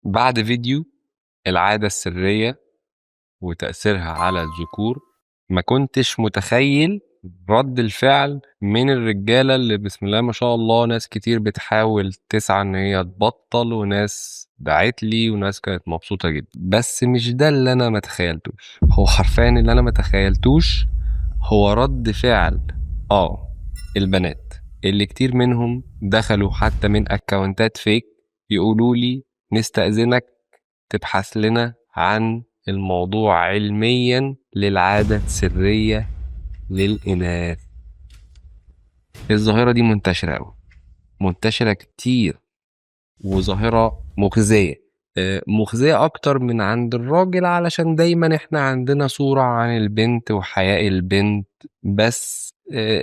بعد فيديو العادة السرية وتأثيرها على الذكور، ما كنتش متخيل رد الفعل من الرجالة اللي بسم الله ما شاء الله ناس كتير بتحاول تسعى ان هي تبطل، وناس دعت لي وناس كانت مبسوطة جدا. بس مش ده اللي انا ما تخيلتوش، هو حرفيا اللي انا ما تخيلتوش هو رد فعل البنات اللي كتير منهم دخلوا حتى من اكونتات فيك يقولوا لي نستأذنك تبحث لنا عن الموضوع علميا للعادة السرية للإناث. الظاهرة دي منتشرة أوي، منتشرة كتير، وظاهرة مخزية. مخزية أكتر من عند الراجل، علشان دايما احنا عندنا صورة عن البنت وحياء البنت، بس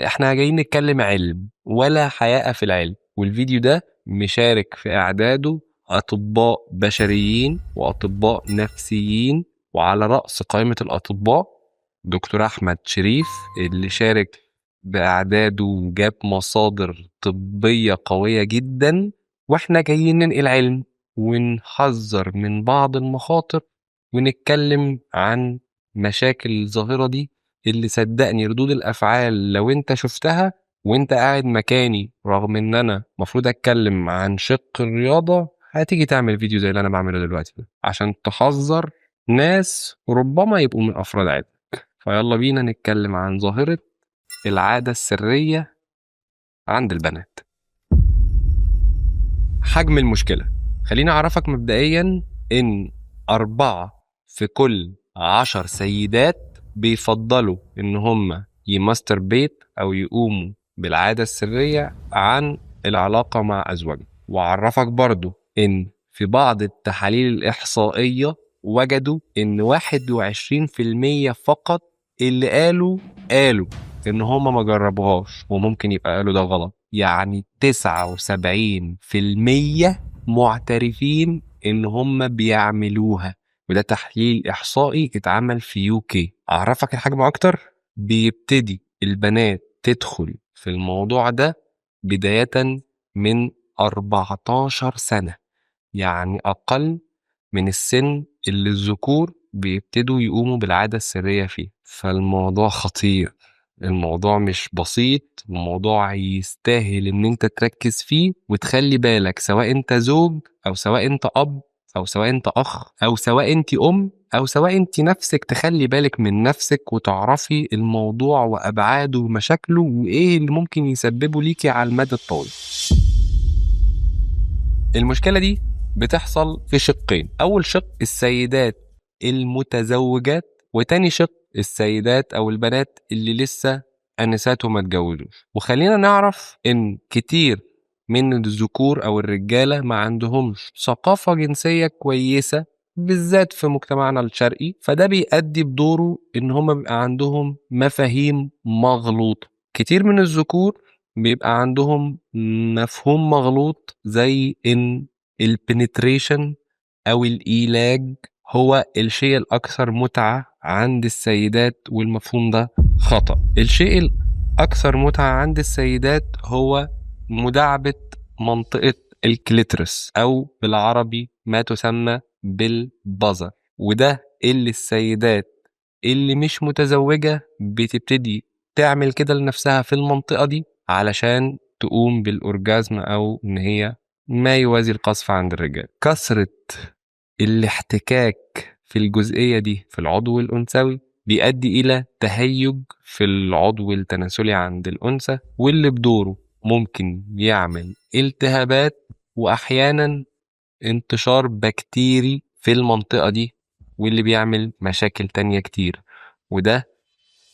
احنا جايين نتكلم علم ولا حياء في العلم. والفيديو ده مشارك في إعداده أطباء بشريين وأطباء نفسيين، وعلى رأس قائمة الأطباء دكتور أحمد شريف اللي شارك بإعداده وجاب مصادر طبية قوية جدا. واحنا جايين ننقل علم ونحذر من بعض المخاطر ونتكلم عن مشاكل الظاهرة دي، اللي صدقني ردود الأفعال لو انت شفتها وانت قاعد مكاني، رغم ان انا مفروض اتكلم عن شق الرياضة، هتيجي تعمل فيديو زي اللي انا بعمله دلوقتي ده عشان تحذر ناس ربما يبقوا من افراد عادة. فيلا بينا نتكلم عن ظاهرة العادة السرية عند البنات. حجم المشكلة، خليني أعرفك مبدئيا إن 4 في كل 10 سيدات بيفضلوا إن هم يماستر بيت أو يقوموا بالعادة السرية عن العلاقة مع أزواجهم. وأعرفك برضو إن في بعض التحاليل الإحصائية وجدوا إن 21% فقط اللي قالوا إن هما ما جربوهاش، وممكن يبقى قالوا ده غلط. يعني 79% معترفين إن هم بيعملوها، وده تحليل إحصائي اتعمل في UK. أعرفك الحجم أكتر، بيبتدي البنات تدخل في الموضوع ده بداية من 14 سنة، يعني أقل من السن اللي الذكور بيبتدوا يقوموا بالعادة السرية فيه. فالموضوع خطير، الموضوع مش بسيط، الموضوع يستاهل ان انت تركز فيه وتخلي بالك، سواء انت زوج او سواء انت اب او سواء انت اخ او سواء انت ام او سواء انت نفسك، تخلي بالك من نفسك وتعرفي الموضوع وابعاده ومشاكله وايه اللي ممكن يسببه ليكي على المدى الطويل. المشكلة دي بتحصل في شقين، أول شق السيدات المتزوجات، وتاني شق السيدات أو البنات اللي لسه أنسات وما اتجوزوش. وخلينا نعرف إن كتير من الذكور أو الرجالة ما عندهمش ثقافة جنسية كويسة، بالذات في مجتمعنا الشرقي، فده بيؤدي بدوره إن هم بيبقى عندهم مفاهيم مغلوطة. كتير من الذكور بيبقى عندهم مفهوم مغلوط، زي ان البنتريشن او الايلاج هو الشيء الاكثر متعة عند السيدات، والمفهوم ده خطأ. الشيء الاكثر متعة عند السيدات هو مداعبة منطقة الكليترس، او بالعربي ما تسمى بالبظر. وده اللي السيدات اللي مش متزوجة بتبتدي تعمل كده لنفسها في المنطقة دي علشان تقوم بالأورجازم، أو إن هي ما يوازي القذف عند الرجال. كثرة الاحتكاك في الجزئية دي في العضو الأنثوي بيؤدي إلى تهيج في العضو التناسلي عند الأنثى، واللي بدوره ممكن يعمل التهابات وأحيانا انتشار بكتيري في المنطقة دي، واللي بيعمل مشاكل تانية كتير. وده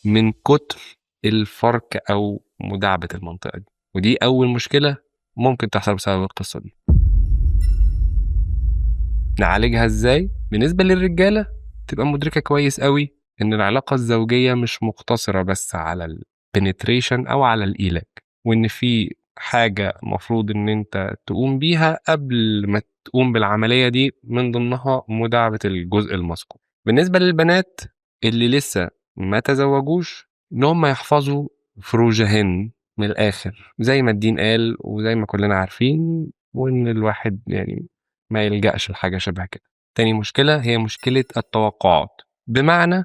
من كتر الفرك أو مداعبة المنطقة دي، ودي أول مشكلة ممكن تحصل بسبب القصة دي. نعالجها ازاي؟ بالنسبة للرجالة تبقى مدركة كويس قوي ان العلاقة الزوجية مش مقتصرة بس على البنتريشن او على الإيلاج، وان في حاجة مفروض ان انت تقوم بيها قبل ما تقوم بالعملية دي، من ضمنها مداعبة الجزء المذكور. بالنسبة للبنات اللي لسه ما تزوجوش، ان هم يحفظوا فروجهن من الاخر، زي ما الدين قال وزي ما كلنا عارفين، وان الواحد يعني ما يلجأش لحاجة شبه كده. تاني مشكلة هي مشكلة التوقعات، بمعنى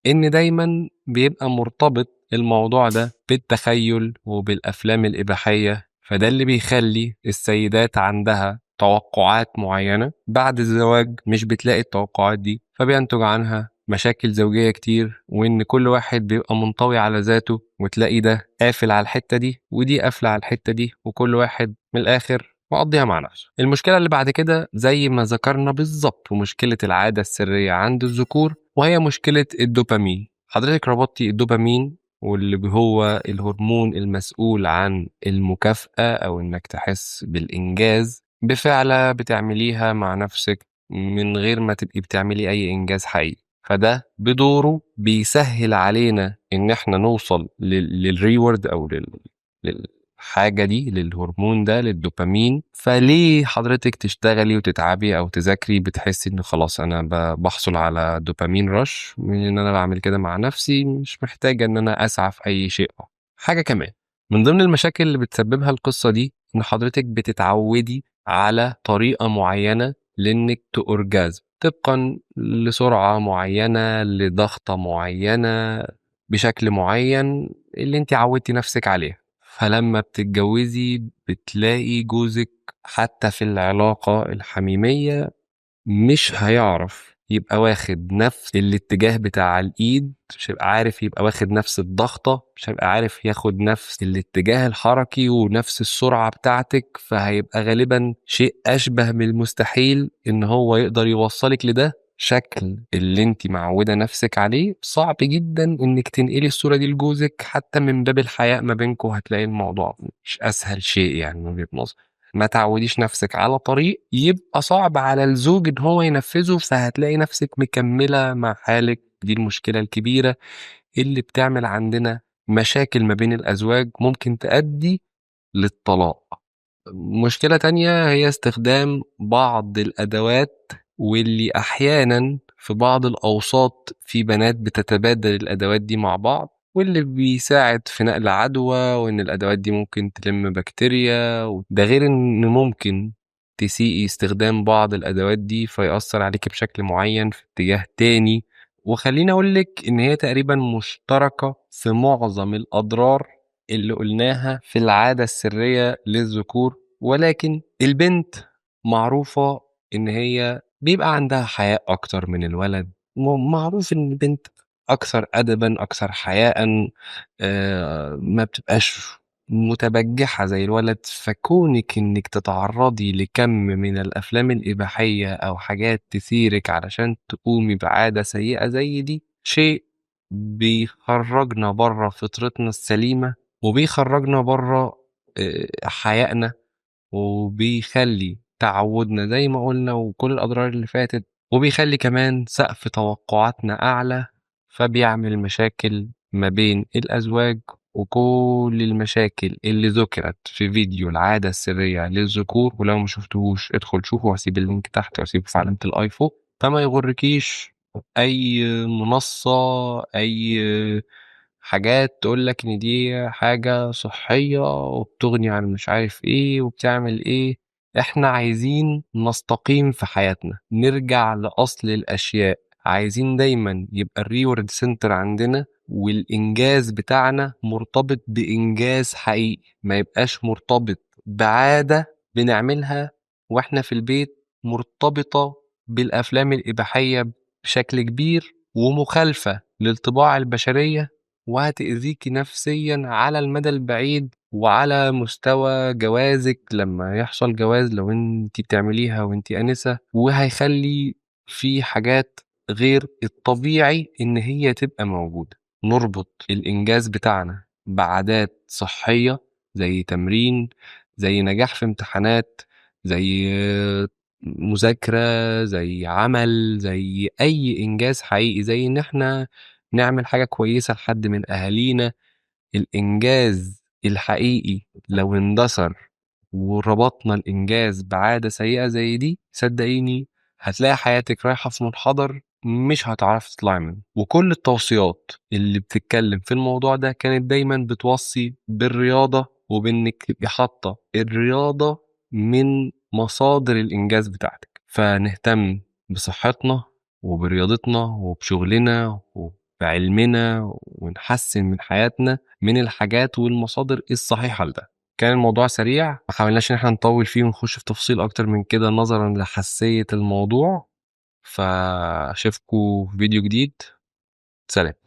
إن دايما بيبقى مرتبط الموضوع ده بالتخيل وبالأفلام الإباحية، فده اللي بيخلي السيدات عندها توقعات معينة بعد الزواج مش بتلاقي التوقعات دي، فبينتج عنها مشاكل زوجية كتير، وإن كل واحد بيبقى منطوي على ذاته، وتلاقي ده قافل على الحتة دي ودي قافلة على الحتة دي، وكل واحد من الآخر مقضيها مع نفسه. المشكلة اللي بعد كده زي ما ذكرنا بالظبط، ومشكلة العادة السرية عند الذكور، وهي مشكلة الدوبامين. حضرتك ربطتي الدوبامين واللي هو الهرمون المسؤول عن المكافأة أو إنك تحس بالإنجاز بفعلة بتعمليها مع نفسك من غير ما تبقي بتعملي أي إنجاز حقيقي، فده بدوره بيسهل علينا إن إحنا نوصل للريورد أو للحاجة دي، للهرمون ده، للدوبامين. فليه حضرتك تشتغلي وتتعبي أو تذاكري بتحسي إن خلاص أنا بحصل على دوبامين رش من إن أنا بعمل كده مع نفسي، مش محتاجة إن أنا أسعى في أي شيء. حاجة كمان من ضمن المشاكل اللي بتسببها القصة دي، إن حضرتك بتتعودي على طريقة معينة لإنك تأورجازم طبقا لسرعة معينة لضغطة معينة بشكل معين اللي انت عودتي نفسك عليه. فلما بتتجوزي بتلاقي جوزك حتى في العلاقة الحميمية مش هيعرف يبقى واخد نفس الاتجاه بتاع الإيد، مش هيبقى عارف يبقى واخد نفس الضغطة، مش هيبقى عارف ياخد نفس الاتجاه الحركي ونفس السرعة بتاعتك، فهيبقى غالبا شيء أشبه من المستحيل إن هو يقدر يوصلك لده. شكل اللي انت معودة نفسك عليه صعب جدا انك تنقلي الصورة دي لجوزك، حتى من باب الحياء ما بينكم هتلاقي الموضوع مش اسهل شيء يعني من وجهة نظري. ما تعوديش نفسك على طريق يبقى صعب على الزوج ان هو ينفذه، فهتلاقي نفسك مكملة مع حالك. دي المشكلة الكبيرة اللي بتعمل عندنا مشاكل ما بين الأزواج ممكن تؤدي للطلاق. مشكلة تانية هي استخدام بعض الأدوات، واللي أحيانا في بعض الأوساط في بنات بتتبادل الأدوات دي مع بعض، واللي بيساعد في نقل عدوى، وإن الأدوات دي ممكن تلم بكتيريا. ده غير إن ممكن تسيئي استخدام بعض الأدوات دي فيأثر عليك بشكل معين في اتجاه تاني. وخليني أقولك إن هي تقريبا مشتركة في معظم الأضرار اللي قلناها في العادة السرية للذكور، ولكن البنت معروفة إن هي بيبقى عندها حياء أكتر من الولد، معروف إن البنت أكثر أدبا أكثر حياء، ما بتبقاش متبجحة زي الولد. فكونك إنك تتعرضي لكم من الأفلام الإباحية أو حاجات تثيرك علشان تقومي بعادة سيئة زي دي، شيء بيخرجنا بره فطرتنا السليمة، وبيخرجنا بره حيائنا، وبيخلي تعودنا زي ما قلنا وكل الأضرار اللي فاتت، وبيخلي كمان سقف توقعاتنا أعلى، فبيعمل مشاكل ما بين الأزواج. وكل المشاكل اللي ذكرت في فيديو العادة السرية للذكور، ولو ما شفتهوش ادخل شوفه، وهسيب اللينك تحت وهسيبه في علامة الآيفون، فما يغركيش أي منصة، أي حاجات تقولك إن دي حاجة صحية وبتغني عن مش عارف إيه وبتعمل إيه. إحنا عايزين نستقيم في حياتنا، نرجع لأصل الأشياء. عايزين دايما يبقى الريورد سنتر عندنا والإنجاز بتاعنا مرتبط بإنجاز حقيقي، ما يبقاش مرتبط بعادة بنعملها وإحنا في البيت مرتبطة بالأفلام الإباحية بشكل كبير، ومخالفة للطباع البشرية، وهتأذيكي نفسيا على المدى البعيد، وعلى مستوى جوازك لما يحصل جواز لو انت بتعمليها وانت آنسة، وهيخلي في حاجات غير الطبيعي ان هي تبقى موجودة. نربط الإنجاز بتاعنا بعادات صحية زي تمرين، زي نجاح في امتحانات، زي مذاكرة، زي عمل، زي أي إنجاز حقيقي، زي إن إحنا نعمل حاجة كويسة لحد من أهالينا. الإنجاز الحقيقي لو اندثر وربطنا الإنجاز بعادة سيئة زي دي، صدقيني هتلاقي حياتك رايحة في منحدر مش هتعرف تطلعي منه. وكل التوصيات اللي بتتكلم في الموضوع ده كانت دايما بتوصي بالرياضة، وبإنك تبقي حاطة الرياضة من مصادر الإنجاز بتاعتك. فنهتم بصحتنا وبرياضتنا وبشغلنا وبعلمنا، ونحسن من حياتنا من الحاجات والمصادر الصحيحة لده. كان الموضوع سريع، ما حاولناش ان احنا نطول فيه ونخش في تفاصيل اكتر من كده نظرا لحساسية الموضوع. فاشوفكوا في فيديو جديد. سلام.